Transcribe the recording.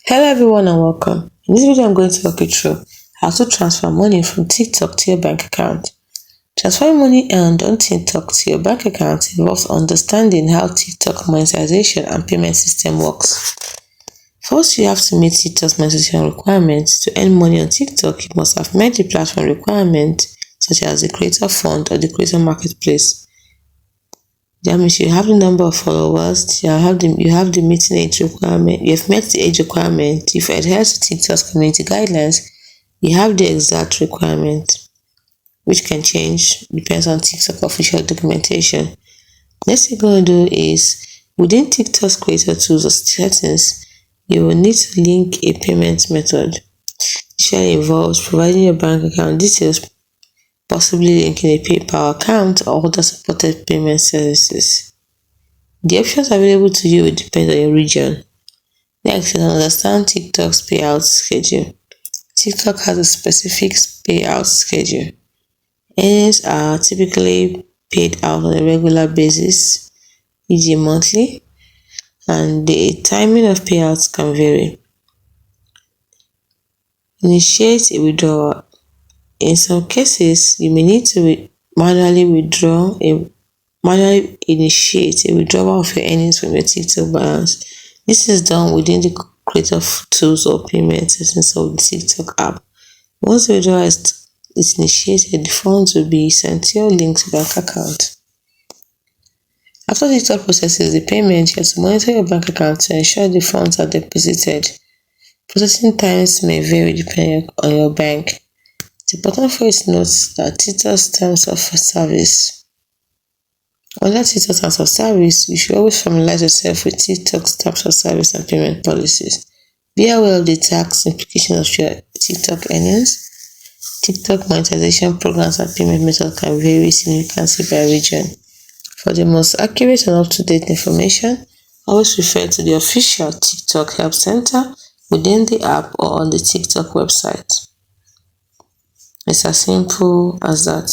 Hello everyone and welcome. In this video I'm going to walk you through how to transfer money from TikTok to your bank account. Transferring money earned on TikTok to your bank account involves understanding how TikTok monetization and payment system works. First, you have to meet TikTok's monetization requirements. To earn money on TikTok, you must have met the platform requirements such as the creator fund or the creator marketplace. That means you have the number of followers, you have the meeting age requirement, you have met the age requirement. If you adhere to TikTok's community guidelines, you have the exact requirement, which can change, depends on TikTok official documentation. Next thing you're going to do is, within TikTok's creator tools or settings, you will need to link a payment method. This involves providing your bank account details, possibly linking a PayPal account or other supported payment services. The options available to you will depend on your region. Next, understand TikTok's payout schedule. TikTok has a specific payout schedule. Earnings are typically paid out on a regular basis, e.g. monthly, and the timing of payouts can vary. Initiate a withdrawal. In some cases, you may need to manually initiate a withdrawal of your earnings from your TikTok balance. This is done within the creator tools or payment settings of the TikTok app. Once the withdrawal is initiated, the funds will be sent to your linked bank account. After TikTok processes the payment, you have to monitor your bank account to ensure the funds are deposited. Processing times may vary depending on your bank. It's important for you to note that TikTok's terms of service. Under TikTok's terms of service, you should always familiarize yourself with TikTok's terms of service and payment policies. Be aware of the tax implications of your TikTok earnings. TikTok monetization programs and payment methods can vary significantly by region. For the most accurate and up-to-date information, always refer to the official TikTok Help Center within the app or on the TikTok website. It's as simple as that.